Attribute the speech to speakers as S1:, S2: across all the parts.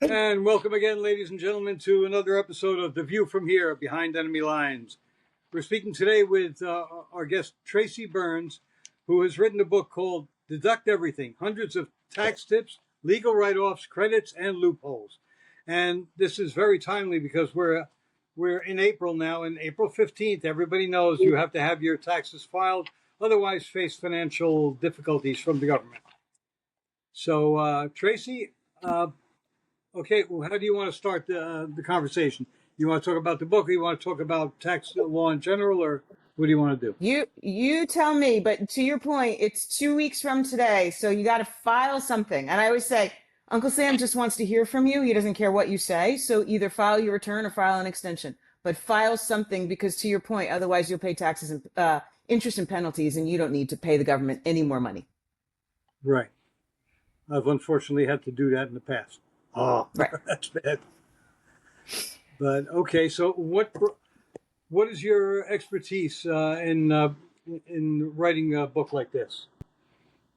S1: And welcome again, ladies and gentlemen, to another episode of The View from Here, Behind Enemy Lines. We're speaking today with our guest, Tracy Byrnes, who has written a book called Deduct Everything, Hundreds of Tax Tips, Legal Write-Offs, Credits, and Loopholes. And this is very timely because we're in April now, and April 15th, everybody knows you have to have your taxes filed, otherwise face financial difficulties from the government. So, Tracy, okay, well, how do you want to start the conversation? You want to talk about the book, or you want to talk about tax law in general, or what do you want to do?
S2: You tell me, but to your point, it's 2 weeks from today, so you got to file something. And I always say, Uncle Sam just wants to hear from you. He doesn't care what you say. So either file your return or file an extension, but file something because to your point, otherwise you'll pay taxes and interest and penalties, and you don't need to pay the government any more money.
S1: Right. I've unfortunately had to do that in the past. Oh,
S2: right.
S1: That's bad. But okay, so what is your expertise in writing a book like this?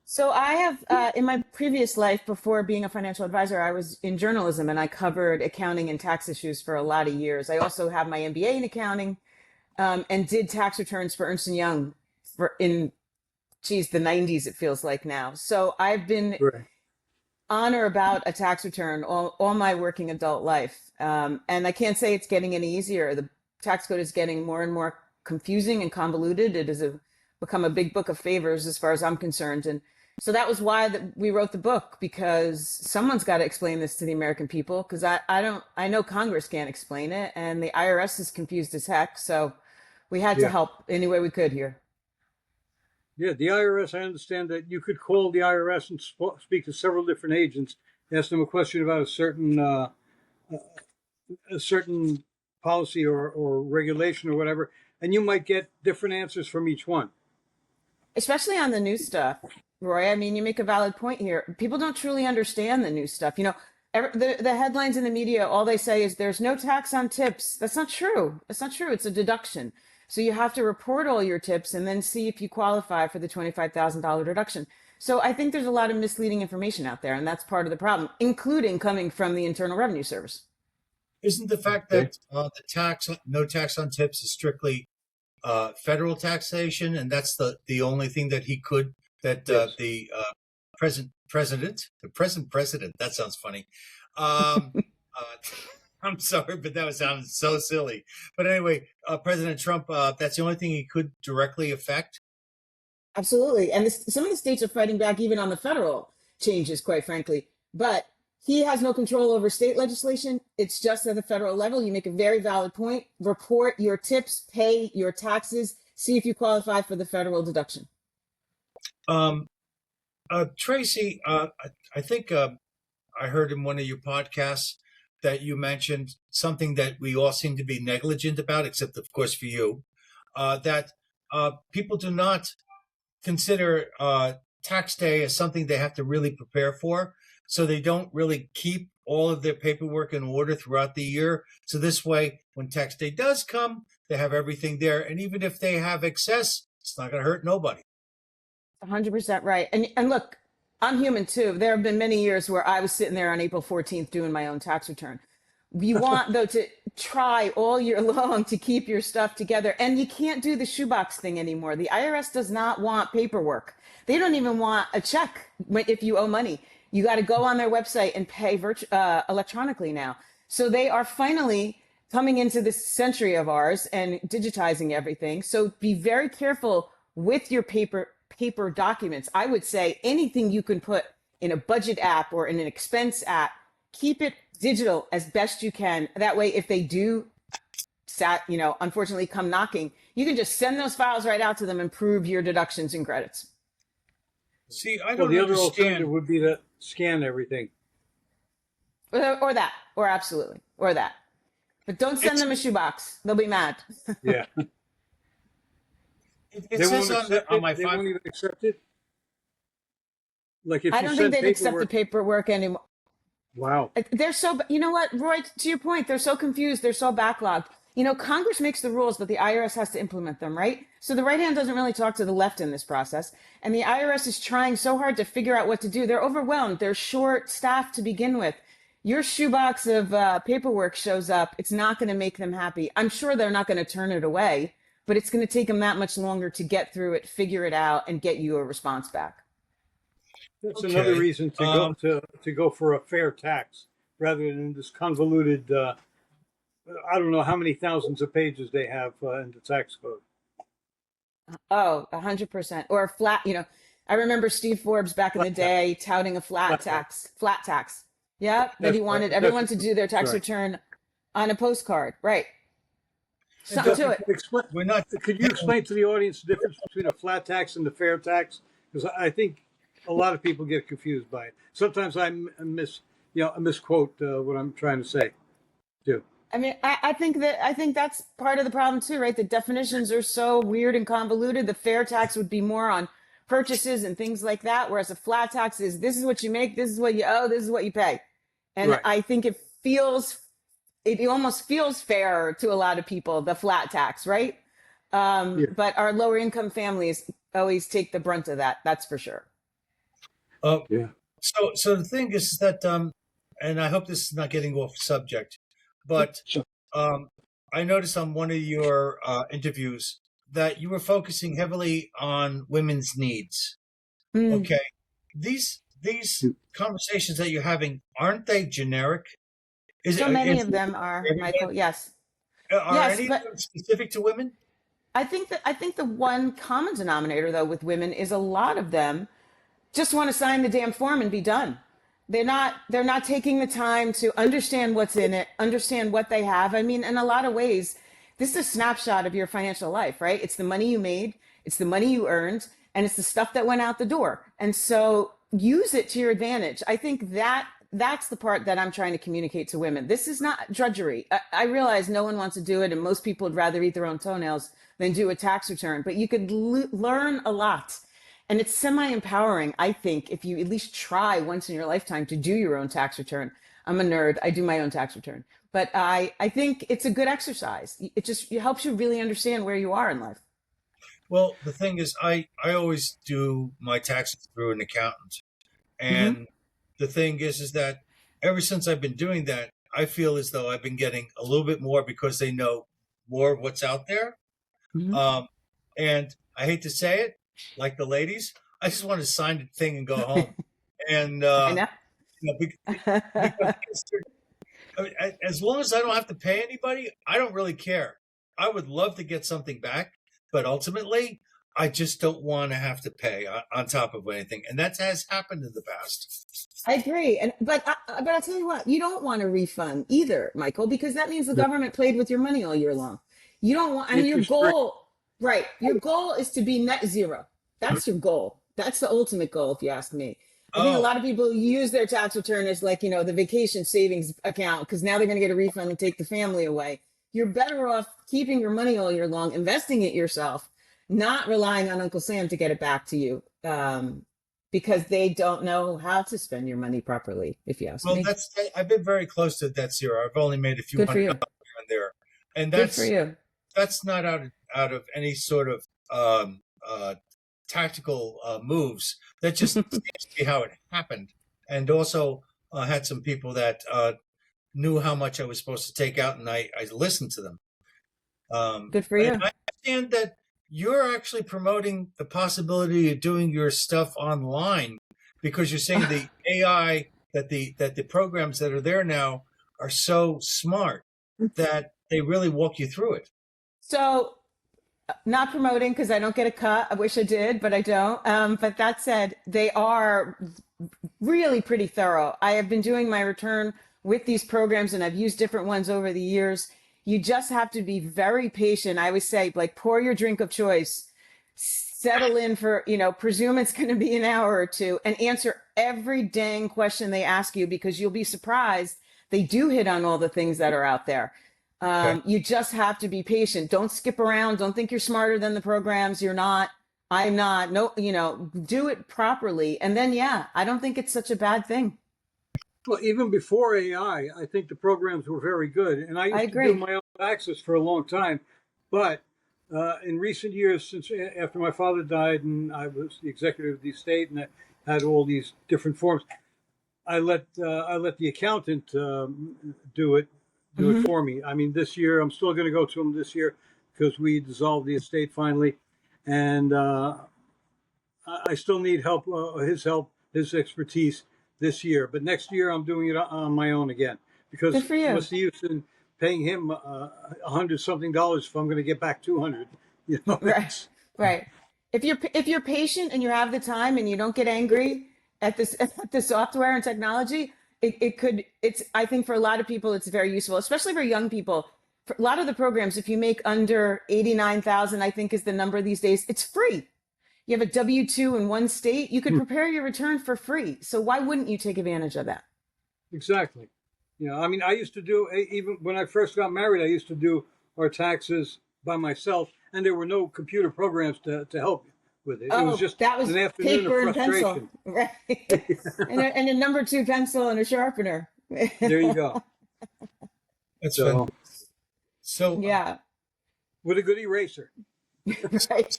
S2: So I have, in my previous life, before being a financial advisor, I was in journalism and I covered accounting and tax issues for a lot of years. I also have my MBA in accounting and did tax returns for Ernst & Young in the 90s, it feels like now. So I've been on or about a tax return all my working adult life. And I can't say it's getting any easier. The tax code is getting more and more confusing and convoluted. It has become a big book of favors as far as I'm concerned. And so that was why we wrote the book, because someone's got to explain this to the American people, because I know Congress can't explain it, and the IRS is confused as heck. So we had to help any way we could here.
S1: Yeah, the IRS, I understand that you could call the IRS and speak to several different agents, ask them a question about a certain policy or regulation or whatever, and you might get different answers from each one.
S2: Especially on the new stuff, Roy. I mean, you make a valid point here. People don't truly understand the new stuff. You know, the headlines in the media, all they say is there's no tax on tips. That's not true. That's not true. It's a deduction. So you have to report all your tips and then see if you qualify for the $25,000 deduction. So I think there's a lot of misleading information out there, and that's part of the problem, including coming from the Internal Revenue Service.
S3: Isn't the fact that no tax on tips is strictly federal taxation, and that's the only thing that he could the present president, that sounds funny. I'm sorry, but that sounded so silly. But anyway, President Trump, that's the only thing he could directly affect?
S2: Absolutely. And some of the states are fighting back even on the federal changes, quite frankly. But he has no control over state legislation. It's just at the federal level. You make a very valid point. Report your tips, pay your taxes, see if you qualify for the federal deduction.
S3: Tracy, I think I heard in one of your podcasts that you mentioned something that we all seem to be negligent about, except of course for you, that people do not consider tax day as something they have to really prepare for. So they don't really keep all of their paperwork in order throughout the year. So this way, when tax day does come, they have everything there. And even if they have excess, it's not going to hurt nobody.
S2: 100% right. And look, I'm human too. There have been many years where I was sitting there on April 14th doing my own tax return. You want, though, to try all year long to keep your stuff together. And you can't do the shoebox thing anymore. The IRS does not want paperwork. They don't even want a check if you owe money. You got to go on their website and pay electronically now. So they are finally coming into this century of ours and digitizing everything. So be very careful with your paper documents. I would say anything you can put in a budget app or in an expense app, keep it digital as best you can. That way, if they do, unfortunately come knocking, you can just send those files right out to them and prove your deductions and credits.
S3: See, I don't
S1: the
S3: understand.
S1: Other alternative would be to scan everything.
S2: Or that. But don't send them a shoebox. They'll be mad.
S1: Yeah.
S3: It says on my
S1: they won't even accept it? Like if
S2: I don't think they'd accept the paperwork anymore.
S1: Wow.
S2: They're so, you know what, Roy, to your point, they're so confused. They're so backlogged. You know, Congress makes the rules, but the IRS has to implement them, right? So the right hand doesn't really talk to the left in this process. And the IRS is trying so hard to figure out what to do. They're overwhelmed. They're short staffed to begin with. your shoebox of paperwork shows up, it's not going to make them happy. I'm sure they're not going to turn it away, but it's going to take them that much longer to get through it, figure it out, and get you a response back.
S1: That's another
S3: Okay.
S1: reason to go for a fair tax rather than this convoluted. I don't know how many thousands of pages they have in the tax code.
S2: Oh, 100%. Or a flat, I remember Steve Forbes back in the
S1: Flat tax.
S2: day touting a
S1: Flat tax.
S2: flat tax. Yeah, that
S1: That's
S2: he
S1: right.
S2: wanted everyone to do their tax
S1: Right.
S2: return on a postcard. Right.
S3: And
S2: Something to it.
S3: we're not.
S1: Could you explain to the audience the difference between a flat tax and the fair tax? Because I think a lot of people get confused by it. Sometimes I misquote what I'm trying to say, too.
S2: I mean, I think that's part of the problem too, right? The definitions are so weird and convoluted. The fair tax would be more on purchases and things like that, whereas a flat tax is this is what you make, this is what you owe, this is what you pay. And
S1: Right.
S2: I think it almost feels fair to a lot of people, the flat tax, right?
S1: Yeah.
S2: But our lower income families always take the brunt of that. That's for sure.
S1: Yeah.
S3: So the thing is that, and I hope this is not getting off subject, but
S1: Sure.
S3: I noticed on one of your interviews that you were focusing heavily on women's needs.
S2: Mm.
S3: Okay, these conversations that you're having, aren't they generic?
S2: So many of them are, Michael. Yes.
S3: Are
S2: Yes,
S3: any
S2: but
S3: of them specific to women?
S2: I think the one common denominator though with women is a lot of them just want to sign the damn form and be done. They're not taking the time to understand what's in it, understand what they have. I mean, in a lot of ways, this is a snapshot of your financial life, right? It's the money you made, it's the money you earned, and it's the stuff that went out the door. And so use it to your advantage. I think that's the part that I'm trying to communicate to women. This is not drudgery. I realize no one wants to do it, and most people would rather eat their own toenails than do a tax return, but you could learn a lot. And it's semi-empowering, I think, if you at least try once in your lifetime to do your own tax return. I'm a nerd. I do my own tax return. But I think it's a good exercise. It helps you really understand where you are in life.
S3: Well, the thing is, I always do my taxes through an accountant,
S2: Mm-hmm.
S3: and the thing is that ever since I've been doing that, I feel as though I've been getting a little bit more because they know more of what's out there.
S2: Mm-hmm.
S3: And I hate to say it, like the ladies, I just want to sign the thing and go home. And
S2: I know.
S3: because as long as I don't have to pay anybody, I don't really care. I would love to get something back, but ultimately, I just don't want to have to pay on top of anything, and that has happened in the past.
S2: I agree. But I'll tell you what, you don't want a refund either, Michael, because that means the
S1: No.
S2: government played with your money all year long. You don't want, I mean, your
S1: Interest rate.
S2: goal, right? Your goal is to be net zero. That's your goal. That's the ultimate goal, if you ask me. I think a
S3: Oh,
S2: lot of people use their tax return as like, the vacation savings account because now they're going to get a refund and take the family away. You're better off keeping your money all year long, investing it yourself, not relying on Uncle Sam to get it back to you because they don't know how to spend your money properly, if you ask
S3: well,
S2: me.
S3: I've been very close to that zero. I've only made a few
S2: Good for
S3: hundred
S2: you.
S3: dollars here and there, and
S2: Good for you.
S3: that's not out of any sort of tactical moves. That just seems to be how it happened. And also had some people that knew how much I was supposed to take out, and I listened to them.
S2: Good for you.
S3: And I understand that you're actually promoting the possibility of doing your stuff online because you're saying the AI that the programs that are there now are so smart that they really walk you through it.
S2: So, not promoting because I don't get a cut. I wish I did, but I don't. But that said, they are really pretty thorough. I have been doing my return with these programs and I've used different ones over the years. You just have to be very patient. I always say, like, pour your drink of choice, settle in for, presume it's going to be an hour or two and answer every dang question they ask you because you'll be surprised. They do hit on all the things that are out there.
S3: Okay.
S2: You just have to be patient. Don't skip around. Don't think you're smarter than the programs. You're not. I'm not. No, do it properly. And then, yeah, I don't think it's such a bad thing.
S1: Well, even before AI, I think the programs were very good. And I used to
S2: agree.
S1: do my own taxes for a long time. But in recent years, since after my father died and I was the executive of the estate and I had all these different forms, I let the accountant do it
S2: Hmm.
S1: for me. I mean, this year I'm still going to go to him this year because we dissolved the estate finally, and I still need help, his expertise this year. But next year I'm doing it on my own again
S2: Good
S1: because
S2: for you.
S1: what's the use in paying him $100 something if I'm going to get back 200? You know,
S2: Right, right. If you're patient and you have the time and you don't get angry at this at the software and technology, it's I think for a lot of people it's very useful, especially for young people. For a lot of the programs, if you make under 89,000, I think is the number these days, it's free. You have a W-2 in one state, you could prepare your return for free. So why wouldn't you take advantage of that?
S1: exactly. You know, I mean, I used to do even when I first got married. I used to do our taxes by myself, and there were no computer programs to help with it. It was
S2: Oh,
S1: just
S2: that was
S1: an afternoon of
S2: paper and pencil,
S1: frustration.
S2: right? And a number two pencil and a sharpener.
S1: There you go.
S3: That's fun.
S1: So
S3: So,
S2: Yeah,
S1: with a good eraser,
S2: right.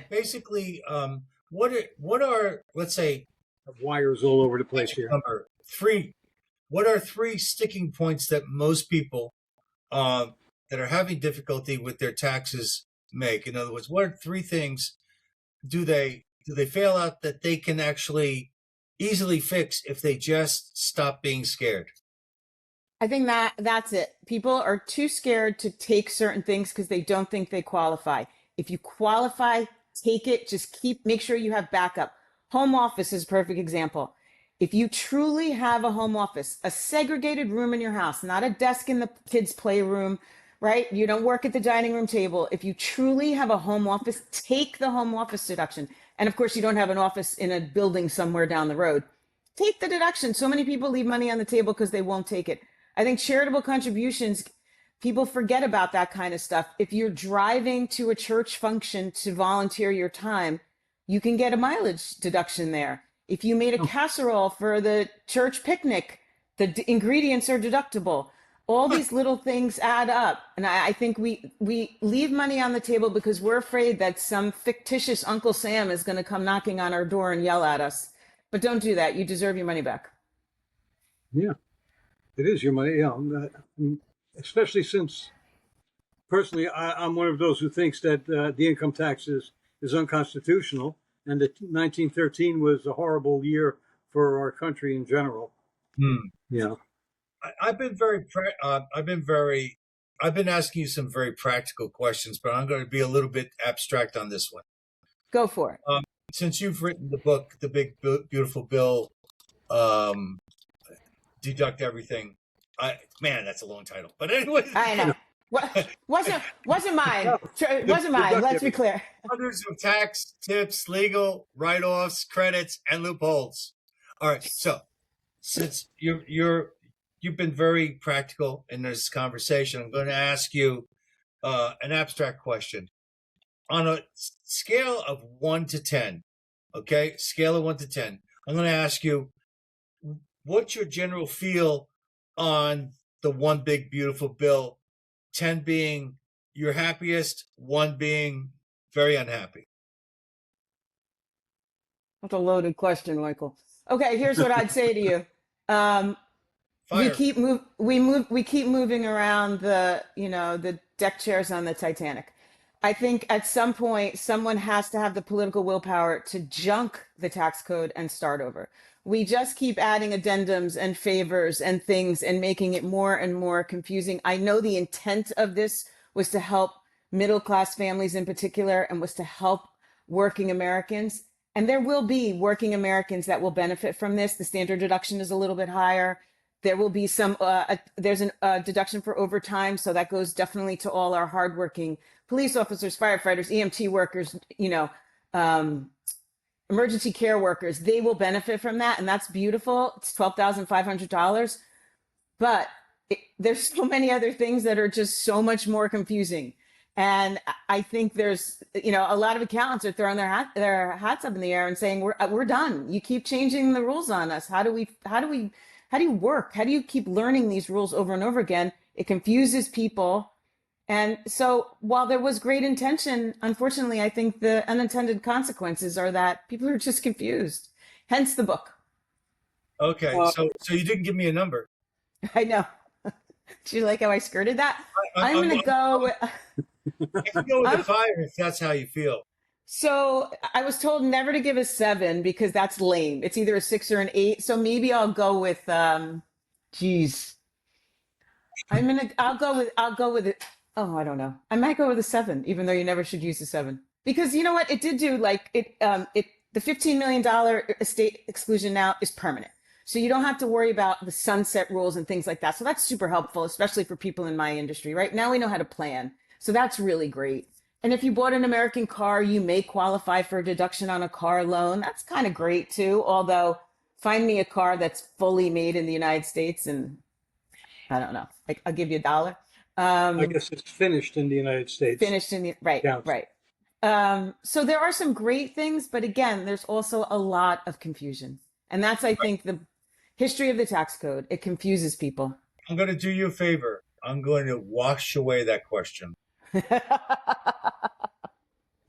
S3: basically, what are let's say
S1: have wires all over the place
S3: magic
S1: here.
S3: number three? What are three sticking points that most people that are having difficulty with their taxes make? In other words, what are three things do they fail out that they can actually easily fix if they just stop being scared?
S2: I think that's it. People are too scared to take certain things because they don't think they qualify. If you qualify, take it. Just make sure you have backup. Home office is a perfect example. If you truly have a home office, a segregated room in your house, not a desk in the kids' playroom, right? You don't work at the dining room table. If you truly have a home office, take the home office deduction. And of course, you don't have an office in a building somewhere down the road. Take the deduction. So many people leave money on the table because they won't take it. I think charitable contributions, people forget about that kind of stuff. If you're driving to a church function to volunteer your time, you can get a mileage deduction there. If you made a
S1: Oh,
S2: casserole for the church picnic, the ingredients are deductible. All these little things add up. And I think we leave money on the table because we're afraid that some fictitious Uncle Sam is going to come knocking on our door and yell at us. But don't do that. You deserve your money back.
S1: yeah, it is your money. You know, especially since personally, I'm one of those who thinks that the income tax is unconstitutional, and that 1913 was a horrible year for our country in general.
S3: Hmm.
S1: You know,
S3: I've been I've been asking you some very practical questions, but I'm going to be a little bit abstract on this one.
S2: Go for it.
S3: Since you've written the book, The Big Beautiful Bill, um, Deduct Everything. Man, that's a long title. But anyway,
S2: I know. What wasn't mine.
S1: no,
S2: Wasn't mine.
S1: deduct
S2: Let's be
S1: everything.
S2: clear.
S3: hundreds of tax tips, legal write-offs, credits, and loopholes. All right. So since you've been very practical in this conversation, I'm going to ask you an abstract question on a scale of 1 to 10. Okay, scale of 1 to 10. I'm going to ask you, what's your general feel on the one big beautiful bill? 10 being your happiest, 1 being very unhappy.
S2: That's a loaded question, Michael. Okay, here's what I'd say to you. Um,
S3: Fire.
S2: we keep moving around the deck chairs on the Titanic. I think at some point someone has to have the political willpower to junk the tax code and start over. We just keep adding addendums and favors and things and making it more and more confusing. I know the intent of this was to help middle class families in particular and was to help working Americans. And there will be working Americans that will benefit from this. The standard deduction is a little bit higher. There will be there's a deduction for overtime. So that goes definitely to all our hardworking police officers, firefighters, EMT workers, emergency care workers. They will benefit from that. And that's beautiful. It's $12,500. But there's so many other things that are just so much more confusing. And I think there's, a lot of accountants are throwing their hats up in the air and saying, we're done. You keep changing the rules on us. How do you work? How do you keep learning these rules over and over again? It confuses people. And so while there was great intention, unfortunately, I think the unintended consequences are that people are just confused. Hence the book.
S3: Okay,
S1: Uh,
S3: so you didn't give me a number.
S2: I know. Do you like how I skirted that?
S3: I,
S2: I'm
S3: I'm,
S2: going to go.
S3: I can go with the
S2: I'm
S3: 5 if that's how you feel.
S2: So I was told never to give a 7 because that's lame. It's either a 6 or an 8. So maybe I'll go with geez. I'll go with it. Oh, I don't know. I might go with a 7, even though you never should use a 7. Because you know what? It did do like it the $15 million estate exclusion now is permanent. So you don't have to worry about the sunset rules and things like that. So that's super helpful, especially for people in my industry. Right now we know how to plan. So that's really great. And if you bought an American car, you may qualify for a deduction on a car loan. That's kind of great too. Although, find me a car that's fully made in the United States, and I don't know. I'll give you $1.
S1: I
S2: Um,
S1: guess it's finished in the United States.
S2: finished in the right,
S1: Counts.
S2: right. So there are some great things, but again, there's also a lot of confusion, and that's I think the history of the tax code. It confuses people.
S3: I'm going to do you a favor. I'm going to wash away that question.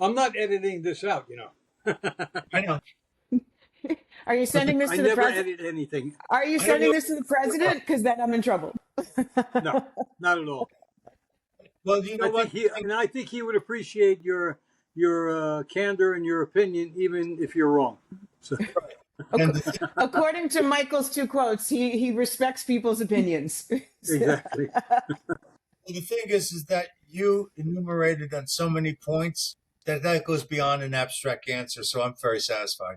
S1: I'm not editing this out, you know.
S3: I know.
S2: Are you sending this
S1: I
S2: to the
S1: never
S2: president?
S1: edit anything.
S2: Are you
S3: I don't
S2: sending
S3: know.
S2: this to the president? Because then I'm in trouble.
S1: No, not at all.
S3: Well, you know what?
S1: I think he would appreciate your candor and your opinion, even if you're wrong. So,
S3: And
S2: According to Michael's 2 quotes, he respects people's opinions.
S1: exactly.
S3: the thing is that you enumerated on so many points that goes beyond an abstract answer. So I'm very satisfied.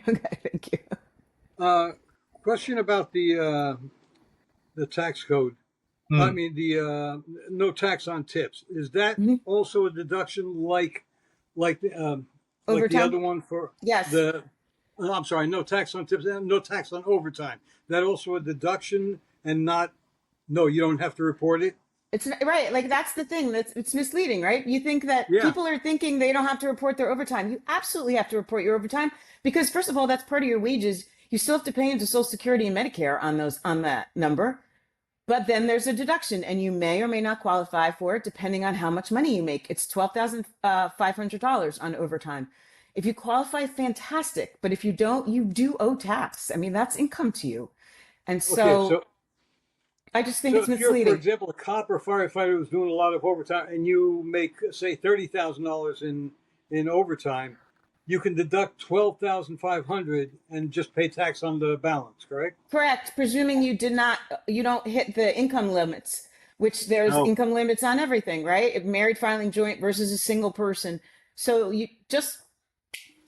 S2: Okay, thank you.
S1: Question about the tax code. I mean the no tax on tips. Is that also a deduction like the other one for
S2: Yes.
S1: the? I'm sorry, no tax on tips and no tax on overtime. That also a deduction and not. No, you don't have to report it.
S2: It's right. Like that's the thing. It's misleading, right? You think that
S1: Yeah.
S2: people are thinking they don't have to report their overtime. You absolutely have to report your overtime because first of all, that's part of your wages. You still have to pay into Social Security and Medicare on that number. But then there's a deduction, and you may or may not qualify for it depending on how much money you make. It's $12,500 on overtime. If you qualify, fantastic. But if you don't, you do owe tax. I mean, that's income to you. And
S1: Okay, so
S2: I just think it's
S1: if you're, for
S2: misleading.
S1: example, a cop or firefighter who's doing a lot of overtime, and you make say $30,000 in overtime, you can deduct 12,500 and just pay tax on the balance. Correct?
S2: Correct, presuming you don't hit the income limits, which there's
S1: No.
S2: income limits on everything, right? A married filing joint versus a single person. So you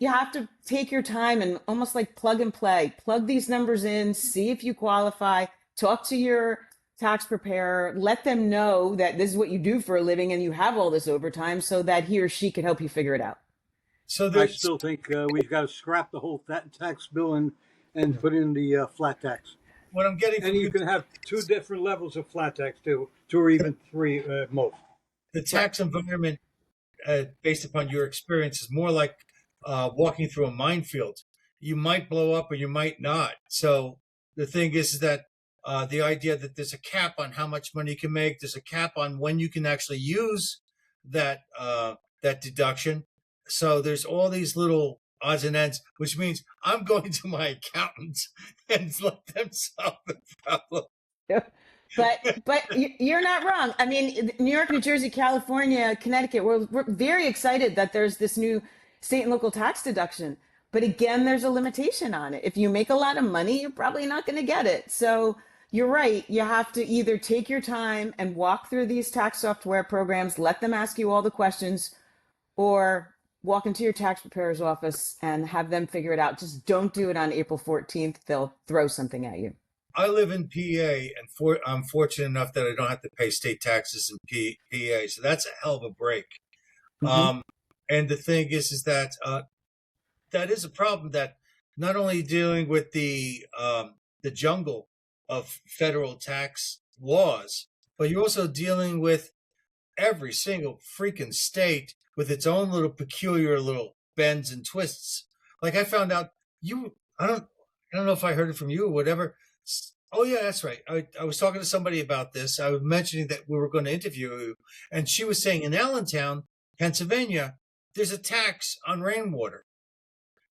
S2: have to take your time and almost like plug and play, plug these numbers in, see if you qualify, talk to your tax preparer, let them know that this is what you do for a living and you have all this overtime so that he or she can help you figure it out.
S3: So
S1: I still think we've got to scrap the whole tax bill and put in the flat tax.
S3: what I'm getting from
S1: And you can have 2 different levels of flat tax too, 2 or even 3 most.
S3: the tax environment, based upon your experience, is more like walking through a minefield. You might blow up or you might not. So the thing is that the idea that there's a cap on how much money you can make, there's a cap on when you can actually use that deduction. So there's all these little odds and ends, which means I'm going to my accountant and let them solve the problem.
S2: But you're not wrong. I mean, New York, New Jersey, California, Connecticut, we're very excited that there's this new state and local tax deduction. But again, there's a limitation on it. If you make a lot of money, you're probably not going to get it. So you're right. You have to either take your time and walk through these tax software programs, let them ask you all the questions, or walk into your tax preparer's office and have them figure it out. Just don't do it on April 14th. They'll throw something at you.
S3: I live in PA, and I'm fortunate enough that I don't have to pay state taxes in PA. So that's a hell of a break. And the thing is that that is a problem, that not only dealing with the jungle of federal tax laws, but you're also dealing with every single freaking state with its own little peculiar little bends and twists. Like I found out I don't know if I heard it from you or whatever. Oh yeah, that's right. I was talking to somebody about this. I was mentioning that we were going to interview you, and she was saying in Allentown, Pennsylvania, there's a tax on rainwater.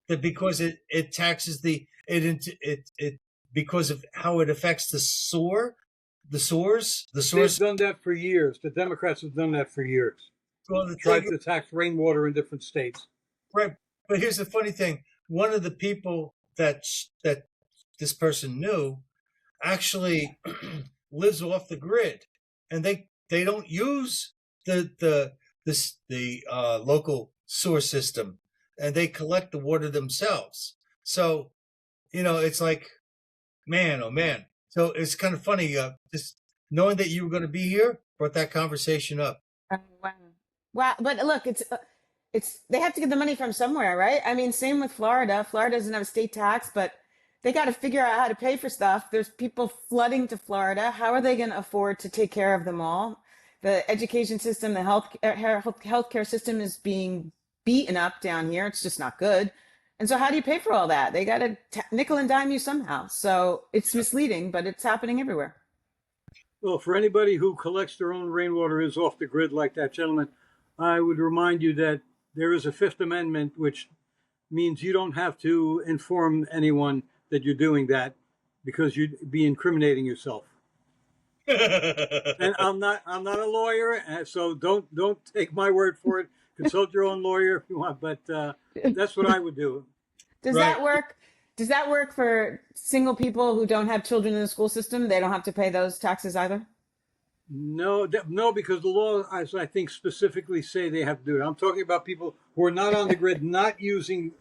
S3: that because it taxes it because of how it affects the source.
S1: They've done that for years. The Democrats have done that for years.
S3: Well, the
S1: Tried
S3: thing,
S1: to tax rainwater in different states.
S3: right? But here's the funny thing: one of the people that this person knew actually lives off the grid, and they don't use the local sewer system, and they collect the water themselves. So, it's like, man, oh man. So it's kind of funny. Just knowing that you were going to be here brought that conversation up.
S2: Oh, wow. Wow. But look, it's they have to get the money from somewhere, right? I mean, same with Florida. Florida doesn't have a state tax, but they got to figure out how to pay for stuff. There's people flooding to Florida. How are they going to afford to take care of them all? The education system, the healthcare system is being beaten up down here. It's just not good. And so how do you pay for all that? They got to nickel and dime you somehow. So it's misleading, but it's happening everywhere.
S1: Well, for anybody who collects their own rainwater is off the grid like that gentleman, I would remind you that there is a Fifth Amendment, which means you don't have to inform anyone that you're doing that because you'd be incriminating yourself. And I'm not a lawyer, so don't take my word for it. Consult your own lawyer if you want, but that's what I would do.
S2: Does that work? Does that work for single people who don't have children in the school system? They don't have to pay those taxes either?
S1: No, because the law, as I think, specifically say they have to do it. I'm talking about people who are not on the grid, not using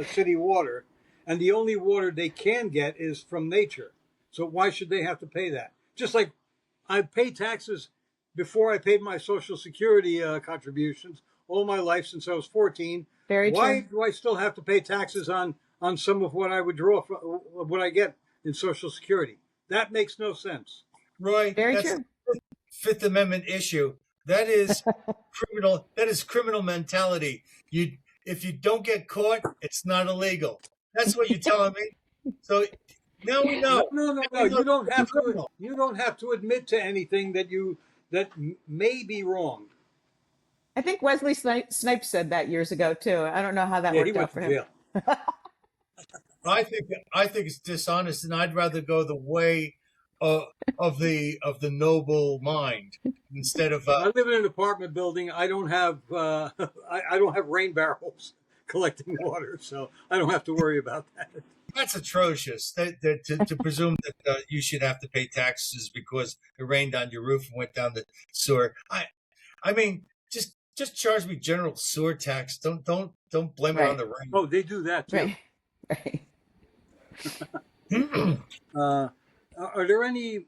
S1: city water, and the only water they can get is from nature. So why should they have to pay that? Just like I paid taxes before I paid my Social Security contributions all my life since I was 14.
S2: Very true.
S1: Why do I still have to pay taxes on some of what I would draw from what I get in Social Security? That makes no sense.
S3: Roy,
S2: Very
S3: that's
S2: true.
S3: the Fifth Amendment issue. That is criminal. That is criminal mentality. If you don't get caught, it's not illegal. That's what you're telling me. So now we know.
S1: No. You don't have to. You don't have to admit to anything that may be wrong.
S2: I think Wesley Snipes said that years ago too. I don't know how that worked out for him.
S1: Jail.
S3: I think it's dishonest, and I'd rather go the way of the noble mind instead of.
S1: I live in an apartment building. I don't have I don't have rain barrels collecting water, so I don't have to worry about that.
S3: That's atrocious. To presume that you should have to pay taxes because it rained on your roof and went down the sewer. I mean, just charge me general sewer tax. Don't blame it on the rain.
S1: Oh, they do that too.
S2: Right.
S1: Are there any?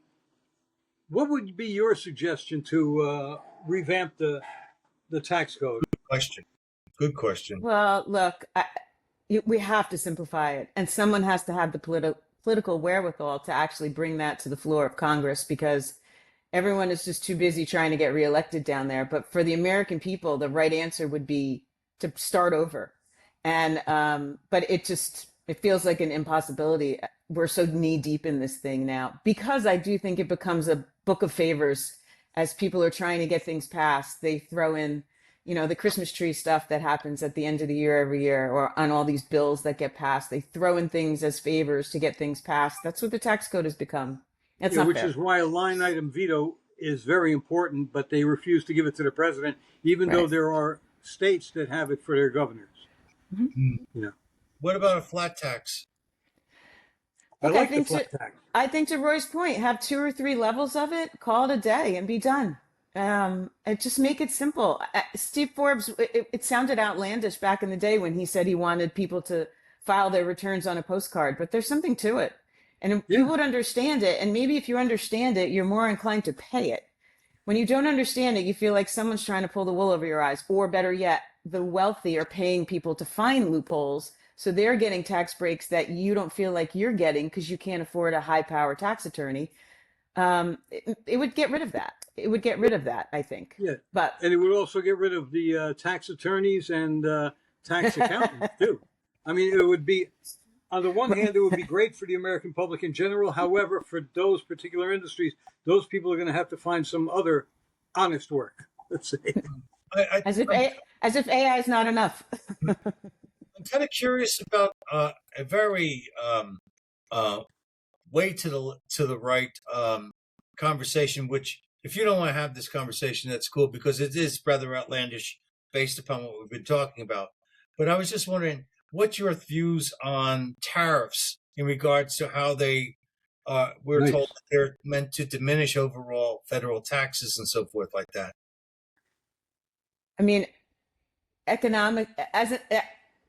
S1: What would be your suggestion to revamp the tax code?
S3: Good question.
S2: Well, look, we have to simplify it, and someone has to have the political wherewithal to actually bring that to the floor of Congress, because everyone is just too busy trying to get reelected down there. But for the American people, the right answer would be to start over. And but it feels like an impossibility. We're so knee deep in this thing now, because I do think it becomes a book of favors as people are trying to get things passed. They throw in, the Christmas tree stuff that happens at the end of the year every year, or on all these bills that get passed. They throw in things as favors to get things passed. That's what the tax code has become. That's not
S1: which
S2: fair.
S1: is why a line item veto is very important, but they refuse to give it to the president, even though there are states that have it for their governors.
S2: Mm-hmm.
S3: What about a flat tax?
S1: I like the flat tax.
S2: I think to Roy's point, have 2 or 3 levels of it, call it a day and be done. And just make it simple. Steve Forbes, it sounded outlandish back in the day when he said he wanted people to file their returns on a postcard, but there's something to it. And if you would understand it, and maybe if you understand it, you're more inclined to pay it. When you don't understand it, you feel like someone's trying to pull the wool over your eyes, or better yet, the wealthy are paying people to find loopholes. So they're getting tax breaks that you don't feel like you're getting because you can't afford a high-power tax attorney. It would get rid of that. It would get rid of that, I think.
S1: Yeah,
S2: but
S1: and it would also get rid of the tax attorneys and tax accountants too. I mean, it would be, on the one hand, it would be great for the American public in general. However, for those particular industries, those people are going to have to find some other honest work. Let's say,
S2: as if AI is not enough.
S3: kind of curious about a very way to the right conversation. Which, if you don't want to have this conversation, that's cool because it is rather outlandish based upon what we've been talking about. But I was just wondering, what's your views on tariffs in regards to how they we're
S1: Nice.
S3: told that they're meant to diminish overall federal taxes and so forth like that.
S2: I mean, economic as it,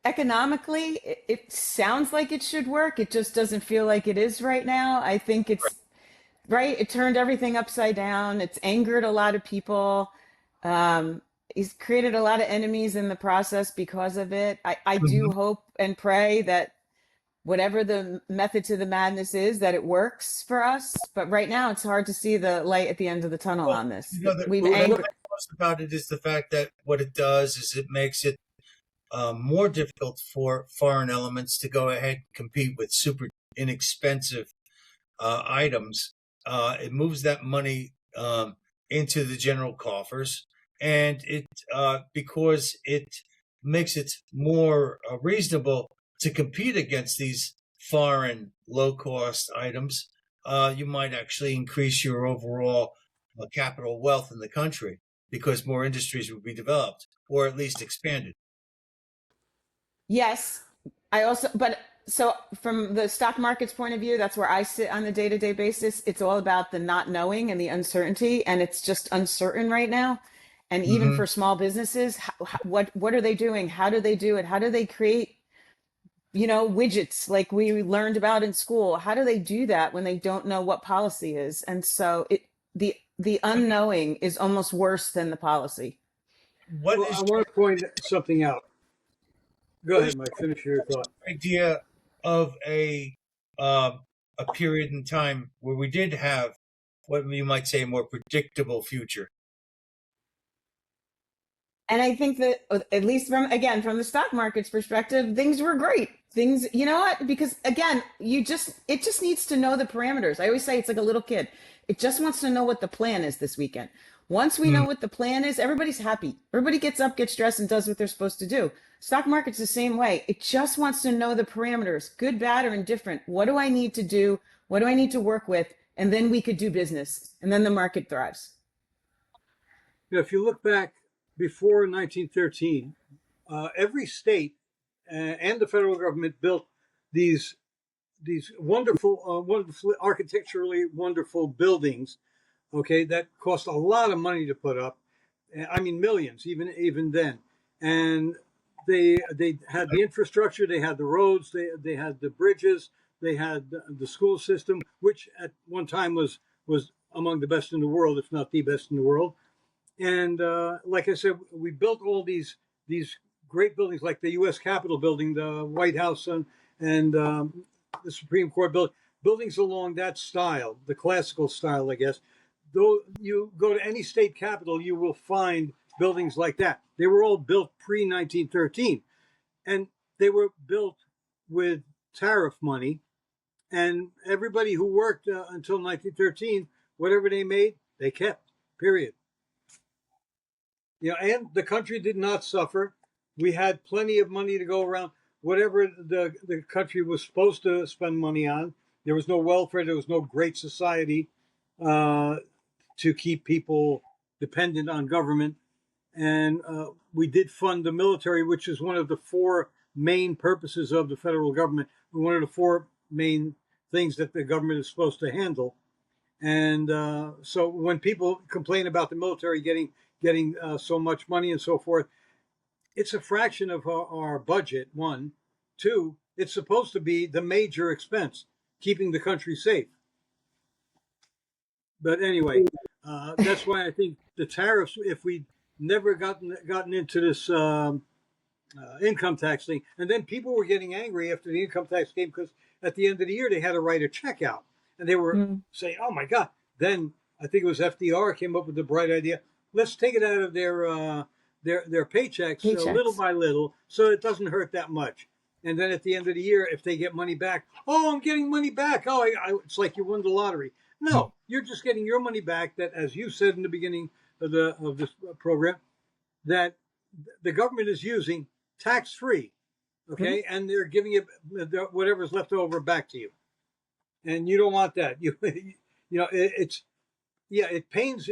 S2: economically, it sounds like it should work. It just doesn't feel like it is right now. I think it's right. It turned everything upside down. It's angered a lot of people. Um, he's created a lot of enemies in the process because of it. I
S3: Mhm.
S2: do hope and pray that whatever the method to the madness is, that it works for us. But right now, it's hard to see the light at the end of the tunnel
S3: Well,
S2: on this.
S3: you know,
S2: We've
S3: what I
S1: Well,
S3: like
S2: angered.
S3: most about it is the fact that what it does is it makes it more difficult for foreign elements to go ahead and compete with super inexpensive items. It moves that money into the general coffers, and it because it makes it more reasonable to compete against these foreign low-cost items. You might actually increase your overall capital wealth in the country because more industries would be developed or at least expanded.
S2: Yes, I also, but so from the stock market's point of view, that's where I sit on the day-to-day basis. It's all about the not knowing and the uncertainty, and it's just uncertain right now. And even
S3: Hmm.
S2: for small businesses, what are they doing? How do they do it? How do they create, widgets like we learned about in school? How do they do that when they don't know what policy is? And so the unknowing is almost worse than the policy.
S3: What
S1: well, I
S3: is
S1: want to point something out. Go
S3: what is
S1: ahead, Mike. Finish your thought.
S3: your idea of a period in time where we did have what you might say a more predictable future?
S2: And I think that at least from the stock market's perspective, things were great. Things, you know what? Because again, it just needs to know the parameters. I always say it's like a little kid. It just wants to know what the plan is this weekend. Once we know
S3: Mm.
S2: what the plan is, everybody's happy. Everybody gets up, gets dressed, and does what they're supposed to do. Stock market's the same way. It just wants to know the parameters, good, bad, or indifferent. What do I need to do? What do I need to work with? And then we could do business. And then the market thrives.
S1: If you look back before 1913, every state and the federal government built these wonderful, architecturally wonderful buildings. Okay, that cost a lot of money to put up. I mean, millions, even then. And they had the infrastructure, they had the roads, they had the bridges, they had the school system, which at one time was among the best in the world, if not the best in the world. And like I said, we built all these great buildings, like the U.S. Capitol building, the White House, and the Supreme Court buildings along that style, the classical style, I guess. Though you go to any state capital, you will find buildings like that. They were all built pre 1913, and they were built with tariff money. And everybody who worked until 1913, whatever they made, they kept. Period. And the country did not suffer. We had plenty of money to go around. Whatever the country was supposed to spend money on, there was no welfare. There was no great society uh, to keep people dependent on government. And we did fund the military, which is one of the four main purposes of the federal government. One of the four main things that the government is supposed to handle. And so when people complain about the military getting so much money and so forth, it's a fraction of our budget. One, two, it's supposed to be the major expense, keeping the country safe. But anyway, that's why I think the tariffs. If we never gotten into this income tax thing, and then people were getting angry after the income tax came because at the end of the year they had to write a check out, and they were
S2: Mm,
S1: saying, "Oh my God!" Then I think it was FDR came up with the bright idea: let's take it out of their paychecks little
S2: paychecks.
S1: by little, so it doesn't hurt that much. And then at the end of the year, if they get money back, oh, I'm getting money back. Oh, it's like you won the lottery. No, you're just getting your money back. That, as you said in the beginning of this program, that the government is using tax free. okay, and they're giving you whatever's left over back to you, and you don't want that. It's yeah, it pains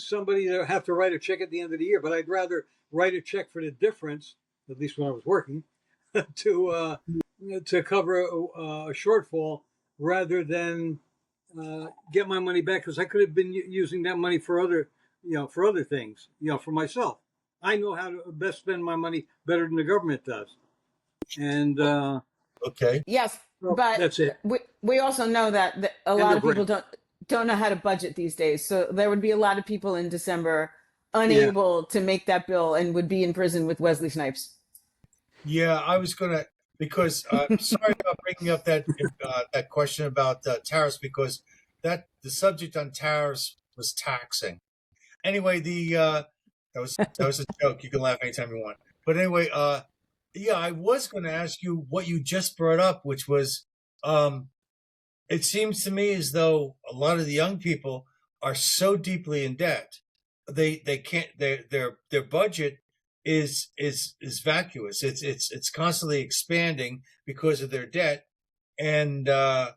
S1: somebody to have to write a check at the end of the year, but I'd rather write a check for the difference, at least when I was working, to to cover a shortfall rather than get my money back, because I could have been using that money for other things, for myself. I know how to best spend my money better than the government does, and
S3: Okay.
S2: Yes,
S1: well,
S2: but
S1: that's it.
S2: we also know that a
S1: End
S2: lot
S1: of
S2: of people
S1: rant.
S2: don't know how to budget these days. So there would be a lot of people in December
S1: Yeah.
S2: unable to make that bill and would be in prison with Wesley Snipes.
S3: Yeah, I was gonna because sorry about bringing up that question about tariffs because the subject on tariffs was taxing. Anyway, the that was a joke. You can laugh anytime you want. But anyway, yeah, I was going to ask you what you just brought up, which was, it seems to me as though a lot of the young people are so deeply in debt, they can't their budget is vacuous. It's constantly expanding because of their debt, and uh,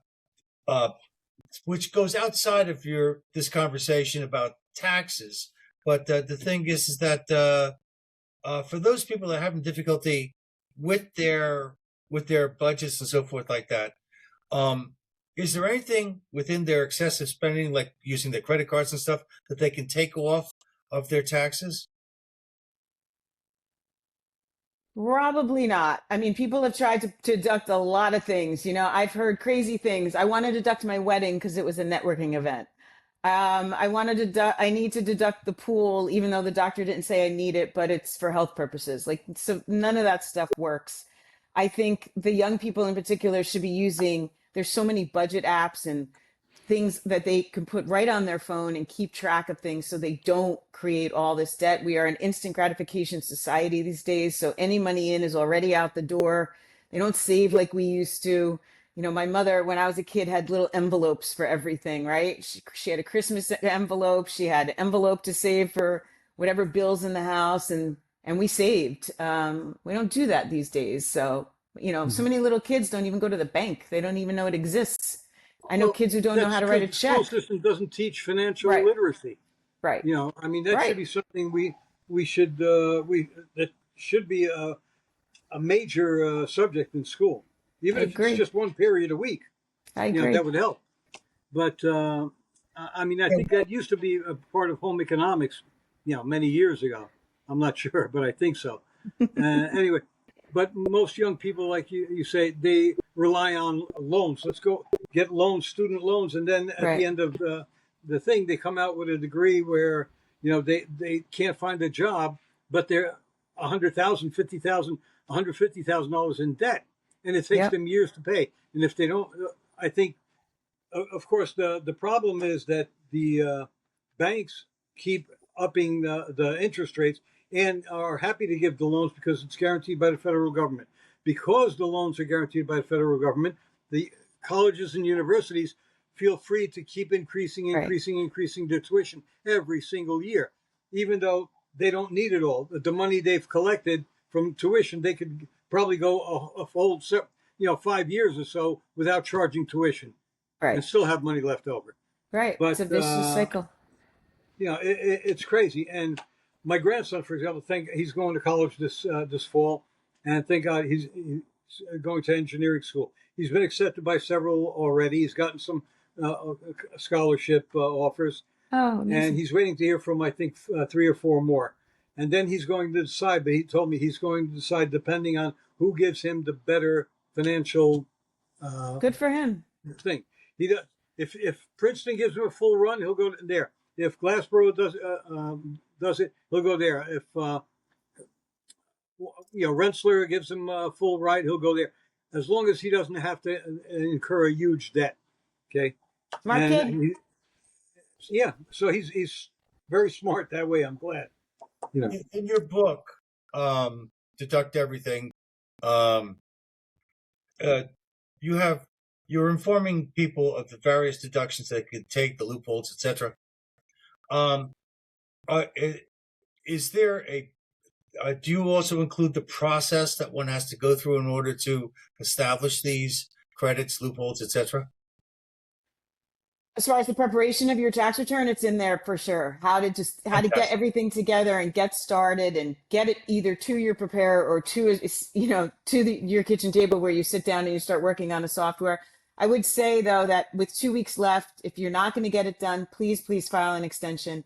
S3: which goes outside of this conversation about taxes. But the thing is that for those people that are having difficulty with their budgets and so forth like that, um, is there anything within their excessive spending, like using their credit cards and stuff, that they can take off of their taxes?
S2: Probably not. I mean, people have tried to deduct a lot of things. I've heard crazy things. I want to deduct my wedding because it was a networking event. I wanted to I need to deduct the pool, even though the doctor didn't say I need it, but it's for health purposes. Like, so none of that stuff works. I think the young people in particular should be using, there's so many budget apps and things that they can put right on their phone and keep track of things so they don't create all this debt. We are an instant gratification society these days. So any money in is already out the door. They don't save like we used to. My mother, when I was a kid, had little envelopes for everything, right? She had a Christmas envelope. She had an envelope to save for whatever bills in the house, and we saved. We don't do that these days. So, so
S1: Mhm.
S2: many little kids don't even go to the bank. They don't even know it exists. I know
S1: Well,
S2: kids who don't know
S1: that's
S2: how to write
S1: because
S2: a
S1: the school
S2: check.
S1: system doesn't teach financial
S2: Right,
S1: literacy.
S2: right,
S1: I mean, that should
S2: right.
S1: be something we should we that should be a major subject in school,
S2: I
S1: even if it's
S2: agree.
S1: just one period a week.
S2: I
S1: That
S2: agree.
S1: would help. But I mean, I think that used to be a part of home economics, many years ago. I'm not sure, but I think so. Anyway, but most young people, like you say, they rely on loans. Let's go get loans, student loans, and then at the
S2: Right,
S1: end of the thing, they come out with a degree where they can't find a job, but they're 100,000, 50,000, $150,000 in debt, and it takes
S2: yep,
S1: them years to pay. And if they don't, I think, of course, the problem is that the banks keep upping the interest rates and are happy to give the loans because it's guaranteed by the federal government. Because the loans are guaranteed by the federal government, the colleges and universities feel free to keep
S2: right,
S1: increasing their tuition every single year, even though they don't need it all. The money they've collected from tuition, they could probably go a full, 5 years or so without charging tuition and
S2: right,
S1: still have money left over.
S2: right. It's a
S1: But
S2: vicious cycle.
S1: it's crazy. And my grandson, for example, think he's going to college this fall, and thank God he's going to engineering school. He's been accepted by several already. He's gotten some scholarship offers,
S2: Oh,
S1: and
S2: amazing.
S1: he's waiting to hear from I think three or four more. And then he's going to decide. But he told me he's going to decide depending on who gives him the better financial uh,
S2: Good for him.
S1: thing. He does. If Princeton gives him a full run, he'll go there. If Glassboro does it, he'll go there. If Rensselaer gives him a full ride, he'll go there. As long as he doesn't have to incur a huge debt. Okay,
S2: Smart
S1: and
S2: kid.
S1: yeah, so he's very smart that way. I'm glad.
S3: In your book, Deduct Everything, um, uh, you're informing people of the various deductions they could take, the loopholes, etc. Um, is there do you also include the process that one has to go through in order to establish these credits, loopholes, etc.?
S2: As far as the preparation of your tax return, it's in there for sure. How to get
S3: Fantastic.
S2: everything together and get started and get it either to your preparer or to, your kitchen table where you sit down and you start working on a software. I would say though that with 2 weeks left, if you're not going to get it done, please file an extension.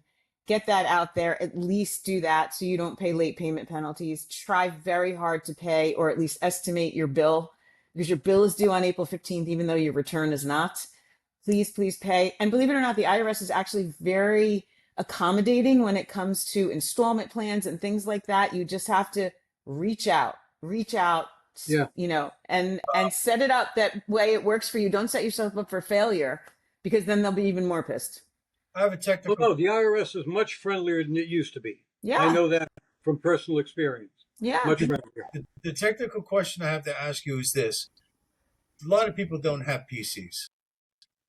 S2: Get that out there. At least do that so you don't pay late payment penalties. Try very hard to pay or at least estimate your bill because your bill is due on April 15th, even though your return is not. Please pay. And believe it or not, the IRS is actually very accommodating when it comes to installment plans and things like that. You just have to reach out,
S1: Yeah.
S2: and set it up that way it works for you. Don't set yourself up for failure because then they'll be even more pissed.
S3: I have a technical.
S1: Well, no, the IRS is much friendlier than it used to be.
S2: Yeah.
S1: I know that from personal experience.
S2: Yeah.
S1: Much friendlier.
S3: The technical question I have to ask you is this: a lot of people don't have PCs,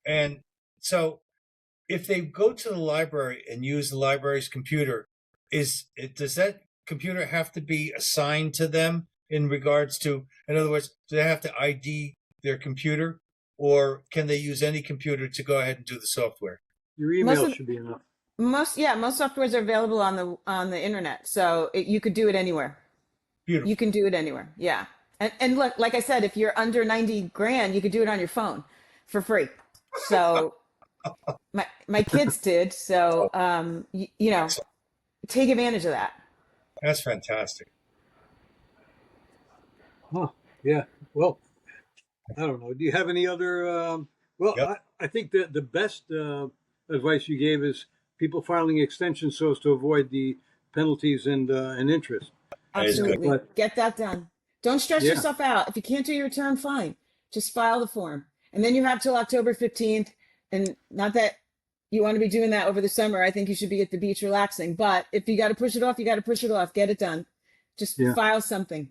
S3: and so if they go to the library and use the library's computer, does that computer have to be assigned to them in regards to? In other words, do they have to ID their computer, or can they use any computer to go ahead and do the software?
S1: Your email should be enough.
S2: Most softwares are available on the internet, so you could do it anywhere.
S3: Beautiful.
S2: You can do it anywhere. Yeah. And look, like I said, if you're under 90 grand, you could do it on your phone for free. So my kids did. So, take advantage of that.
S3: That's fantastic.
S1: Huh. Yeah. Well, I don't know. Do you have any other?
S3: Yep.
S1: I think that the best advice you gave is people filing extensions so as to avoid the penalties and interest.
S2: Absolutely.
S1: But,
S2: get that done. Don't stress
S1: Yeah.
S2: yourself out. If you can't do your return, fine. Just file the form. And then you have till October 15th. And not that you want to be doing that over the summer. I think you should be at the beach relaxing. But if you got to push it off, you got to push it off. Get it done. Just
S1: Yeah.
S2: file something.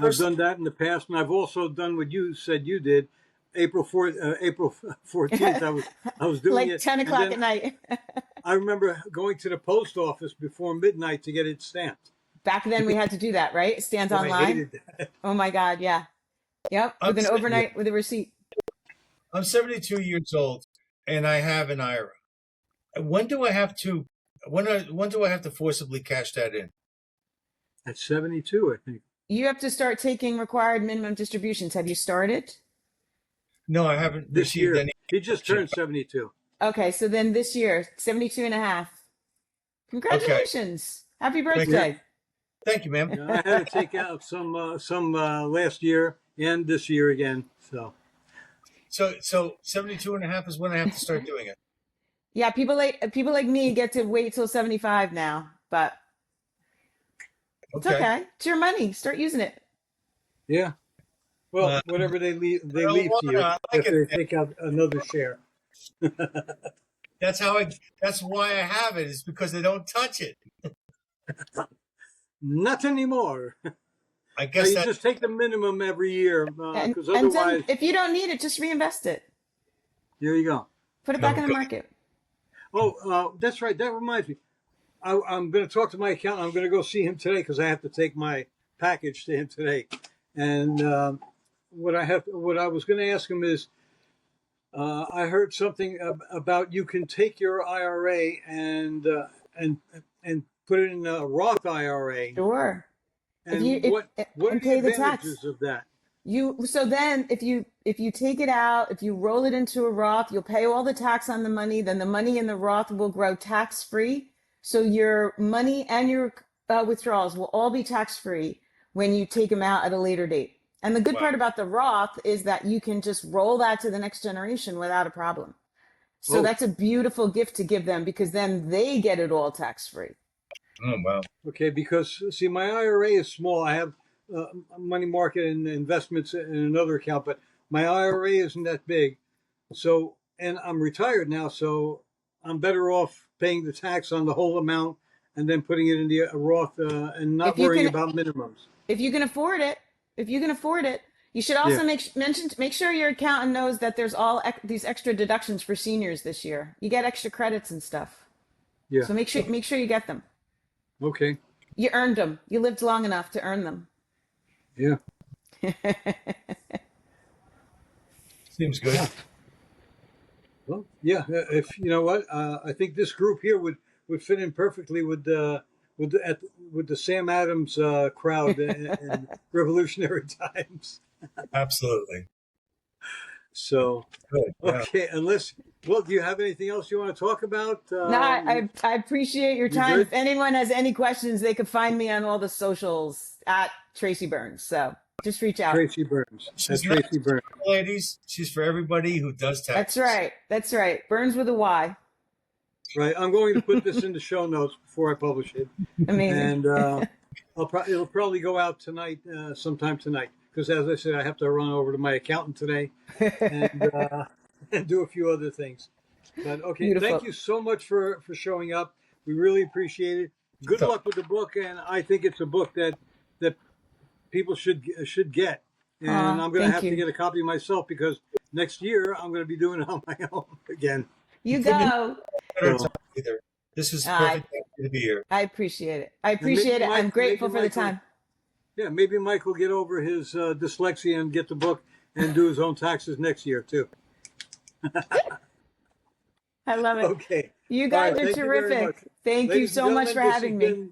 S1: I've done that in the past, and I've also done what you said you did. April 14th, I was doing
S2: Like
S1: it
S2: 10
S1: and
S2: o'clock
S1: then
S2: at night.
S1: I remember going to the post office before midnight to get it stamped.
S2: Back then we had to do that, right? Stands
S1: I
S2: online.
S1: hated that.
S2: Oh my God. Yeah. Yep.
S3: I'm
S2: With an
S3: saying-
S2: overnight with a receipt.
S3: I'm 72 years old, and I have an IRA. When do I have to? When do I have to forcibly cash that in?
S1: At 72, I think.
S2: You have to start taking required minimum distributions. Have you started?
S3: No, I haven't
S1: This
S3: received
S1: year,
S3: any.
S1: he just turned 72.
S2: Okay. So then this year, 72 and a half. Congratulations. Happy birthday.
S3: Thank you, ma'am.
S1: I had to take out some last year and this year again.
S3: So 72 and a half is when I have to start doing it.
S2: Yeah. People like me get to wait till 75 now, but it's okay. It's your money. Start using it.
S1: Yeah. Well, whatever they leave to you,
S3: I like
S1: if they
S3: it.
S1: take out another share.
S3: That's why I have it. Is because they don't touch it.
S1: Not anymore.
S3: I guess
S1: You
S3: that.
S1: just take the minimum every year,
S2: And
S1: because
S2: then
S1: otherwise,
S2: if you don't need it, just reinvest it.
S1: there you go.
S2: Put it back in the
S3: Okay.
S2: market.
S1: Oh, that's right. That reminds me. I'm going to talk to my accountant. I'm going to go see him today because I have to take my package to him today. And what I was going to ask him is, I heard something about you can take your IRA and put it in a Roth IRA.
S2: Sure.
S1: And what are
S2: and
S1: the
S2: pay the tax.
S1: advantages of that?
S2: So then if you take it out, if you roll it into a Roth, you'll pay all the tax on the money, then the money in the Roth will grow tax free. So your money and your withdrawals will all be tax free when you take them out at a later date. And the good part about the Roth is that you can just roll that to the next generation without a problem. So
S1: Oh.
S2: that's a beautiful gift to give them because then they get it all tax free.
S3: Oh wow.
S1: Okay, because see, my IRA is small. I have money market and investments in another account, but my IRA isn't that big. So, and I'm retired now, so I'm better off paying the tax on the whole amount and then putting it in the Roth and not
S2: If you
S1: worrying
S2: can-
S1: about minimums.
S2: If you can afford it, you should also
S1: Yeah.
S2: make sure your accountant knows that there's all these extra deductions for seniors this year. You get extra credits and stuff.
S1: Yeah.
S2: So make sure you get them.
S1: Okay.
S2: You earned them. You lived long enough to earn them.
S1: Yeah.
S3: Seems good.
S1: Well, yeah. If you know what, I think this group here would fit in perfectly with the Sam Adams crowd in revolutionary times.
S3: Absolutely.
S1: So,
S3: Good. Yeah.
S1: okay, unless, well, do you have anything else you want to talk about?
S2: No, I appreciate your
S1: You
S2: time.
S1: good?
S2: If anyone has any questions, they could find me on all the socials at Tracy Byrnes. So just reach out.
S1: Tracy Byrnes.
S3: She's not
S1: Tracy
S3: just
S1: Byrnes.
S3: for ladies. She's for everybody who does taxes.
S2: That's right. That's right. Burns with a Y.
S1: Right. I'm going to put this in the show notes before I publish it.
S2: Amazing.
S1: And it'll probably go out tonight, sometime tonight. Because as I said, I have to run over to my accountant today and do a few other things. But okay,
S2: Beautiful.
S1: thank you so much for showing up. We really appreciate it. Good luck with the book, and I think it's a book that people should get. And I'm going to have to get a copy myself because next year I'm going to be doing it on my own again.
S2: You go.
S3: Either. This is perfect to be here.
S2: I appreciate it. I appreciate it. I'm grateful for the time.
S1: Yeah, maybe Mike will get over his dyslexia and get the book and do his own taxes next year too.
S2: I love it.
S1: Okay.
S2: You guys are terrific. Thank you so much for having me.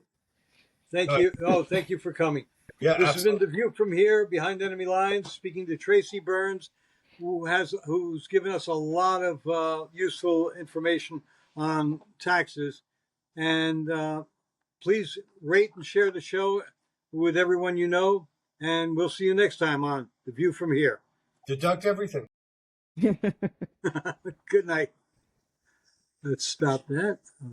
S1: Thank you. Oh, thank you for coming.
S3: Yeah,
S1: this has been The View from Here, Behind Enemy Lines, speaking to Tracy Byrnes, who's given us a lot of useful information on taxes. And please rate and share the show with everyone you know. And we'll see you next time on The View from Here.
S3: Deduct everything.
S1: Good night. Let's stop that.